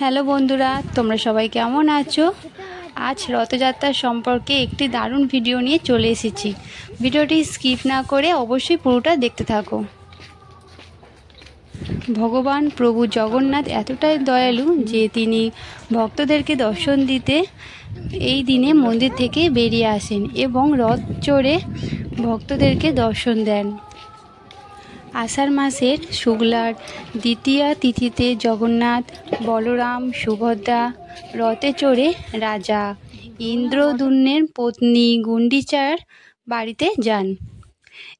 Hello বন্ধুরা, তোমরা সবাই কেমন আছো? আজ রথযাত্রা সম্পর্কে একটি দারুণ ভিডিও নিয়ে চলে এসেছি। ভিডিওটি স্কিপ না করে অবশ্যই পুরোটা দেখতে থাকো। ভগবান প্রভু জগন্নাথ এতটাই দয়ালু যে তিনি ভক্তদেরকে দর্শন দিতে এই দিনে মন্দির থেকে বেরিয়ে আসেন এবং রথ চড়ে ভক্তদেরকে দর্শন দেন। আষাঢ় মাসের শুক্লার দ্বিতীয়া তিথিতে জগন্নাথ, বলরাম, সুভদ্রা রথে চড়ে রাজা ইন্দ্রদ্যুম্নের পত্নী গুন্ডিচার বাড়িতে যান।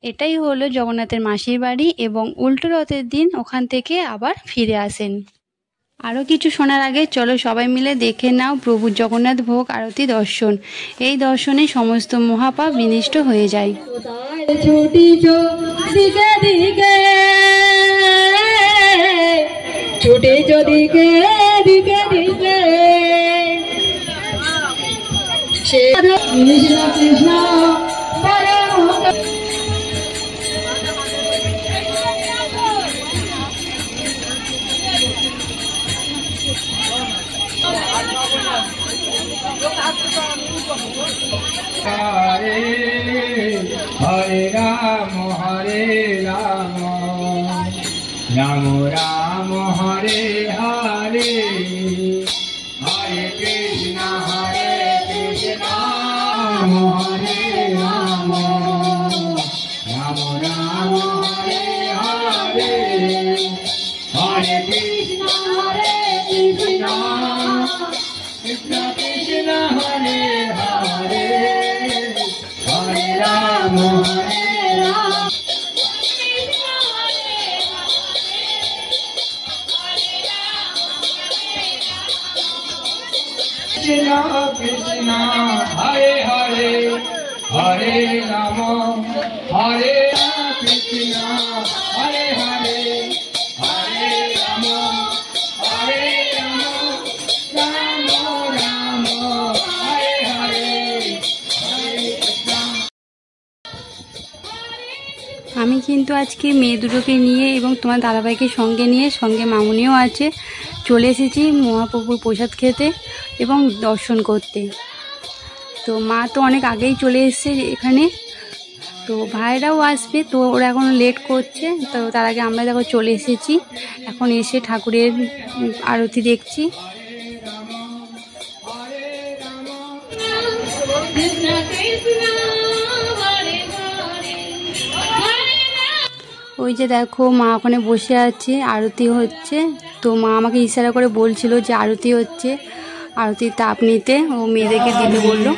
এটাই হলো জগন্নাথের মাসির বাড়ি এবং উল্টো রথের দিন ওখান থেকে আবার ফিরে আসেন। আরও কিছু শোনার আগে চলো সবাই মিলে দেখে নাও প্রভু জগন্নাথ ভোগ আরতি দর্শন। এই দর্শনে সমস্ত মহাপাপ বিনষ্ট হয়ে যায়। हरे राम राम राम हरे हरे हरे कृष्ण राम हरे राम राम राम हरे हरे हरे कृष्ण कृष्ण कृष्ण हरे हरे हरे राम कृष्ण कृष्ण हरे हरे हरे राम हरे कृष्ण हरे हरे हरे राम राम राम हरे हरे हरे कृष्ण। আমি কিন্তু আজকে মেয়ে দুটোকে নিয়ে এবং তোমার দাদাভাইকে সঙ্গে নিয়ে, সঙ্গে মামুনিও আছে, চলে এসেছি মহাপ্রভুর প্রসাদ খেতে এবং দর্শন করতে। তো মা তো অনেক আগেই চলে এসেছে এখানে, তো ভাইরাও আসবে, তো ওরা এখন লেট করছে। তো তার আগে আমরা দেখো চলে এসেছি, এখন এসে ঠাকুরের আরতি দেখছি। ওই যে দেখো মা ওখানে বসে আছে, আরতি হচ্ছে। তো মা আমাকে ইশারা করে বলছিল যে আরতি হচ্ছে, আরতির তাপ নিতে ও মেয়েদেরকে দিতে বললো।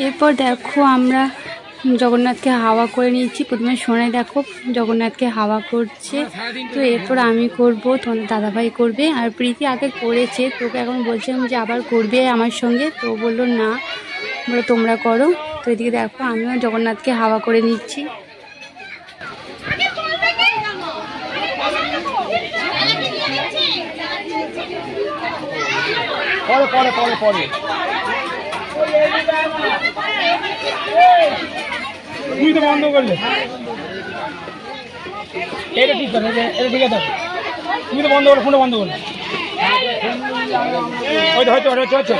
এরপর দেখো আমরা জগন্নাথকে হাওয়া করে নিচ্ছি। প্রথমে শোনে দেখো জগন্নাথকে হাওয়া করছে, তো এরপর আমি করব, তোমাদের দাদাভাই করবে, আর প্রীতি আগে করেছে। তোকে এখন বলছিলাম যে আবার করবে আমার সঙ্গে, তো বললো না, বলে তোমরা করো। তো এদিকে দেখো আমিও জগন্নাথকে হাওয়া করে নিচ্ছি। পরে তুই তো বন্ধ করলে, এটা ঠিক আছে, এটা ঠিক আছে, তুমি তো বন্ধ করলে, ফোনটা বন্ধ করলে। হয়তো হয়তো হচ্ছে হচ্ছে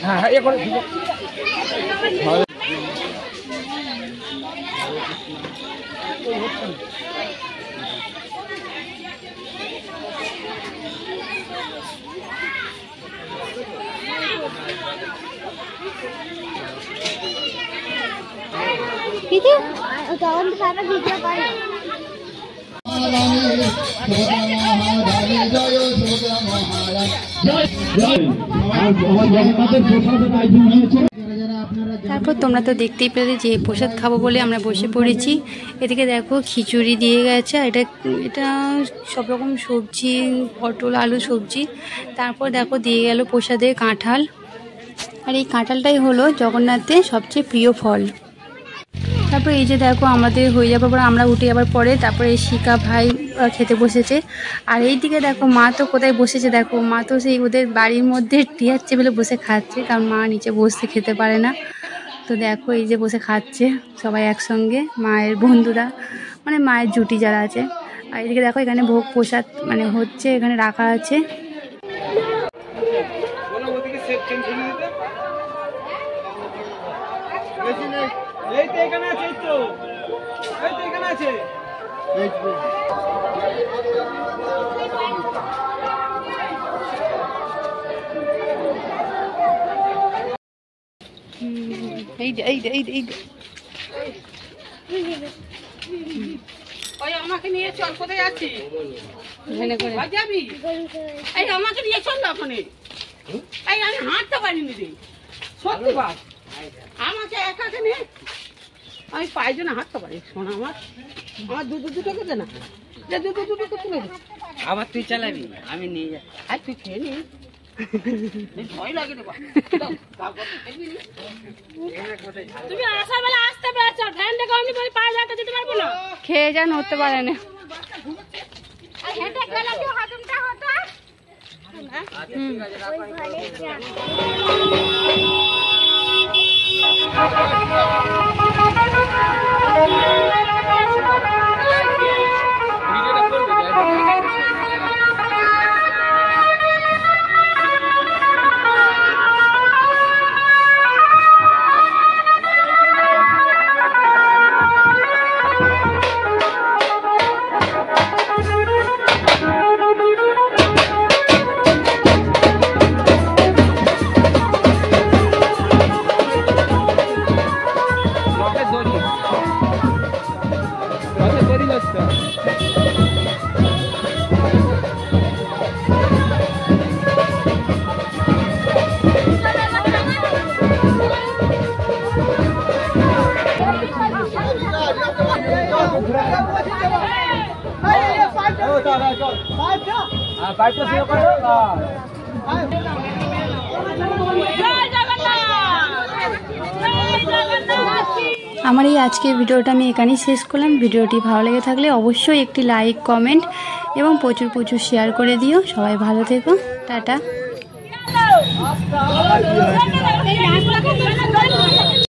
হ্যাঁ হ্যাঁ, এ করে ঠিক আছে। তারপর তোমরা তো দেখতেই পেলে যে প্রসাদ খাবো বলে আমরা বসে পড়েছি। এদিকে দেখো খিচুড়ি দিয়ে গেছে, এটা এটা সব রকম সবজি, পটল আলু সবজি। তারপর দেখো দিয়ে গেল প্রসাদে কাঁঠাল, আর এই কাঁঠালটাই হলো জগন্নাথের সবচেয়ে প্রিয় ফল। তারপর এই যে দেখো আমাদের হয়ে যাবার পর আমরা উঠে যাবার পরে তারপরে শিকা ভাই খেতে বসেছে। আর এই দিকে দেখো মা তো কোথায় বসেছে, দেখো মা তো সেই ওদের বাড়ির মধ্যে টিয়ার টেবিলে বসে খাচ্ছে, কারণ মা নিচে বসতে খেতে পারে না। তো দেখো এই যে বসে খাচ্ছে সবাই একসঙ্গে, মায়ের বন্ধুরা, মানে মায়ের জুটি যারা আছে। আর এদিকে দেখো এখানে ভোগ প্রসাদ মানে হচ্ছে, এখানে রাখা আছে। এই তো এখানে আছে, এই তো এখানে আছে। আমাকে নিয়ে চল, কোথায় আছি যাবি? এই আমাকে নিয়ে চল না ওখানে। এই আমি হাঁটতে পারিনি রে, সত্যি বাস আমাকে একাকে নিয়ে, আমি পায়জনে হাঁটতে পারি। শোনা আমার দুটোকে দে না, দুটোকে তুলে দে। আবার তুই চালাবি, আমি নিয়ে যাই। আর তুই খেয়ে নি, ভয় লাগে রে। তুমি আসার বেলা আসতে পেরেছ, ভ্যান থেকে আমি পায়ে হাঁটা দিতে পারবো না। খেয়ে যান, হতে পারে না। আমার এই আজকের ভিডিওটা আমি এখানেই শেষ করলাম। ভিডিওটি ভালো লেগে থাকলে অবশ্যই একটি লাইক, কমেন্ট এবং প্রচুর প্রচুর শেয়ার করে দিও। সবাই ভালো থেকো, টাটা।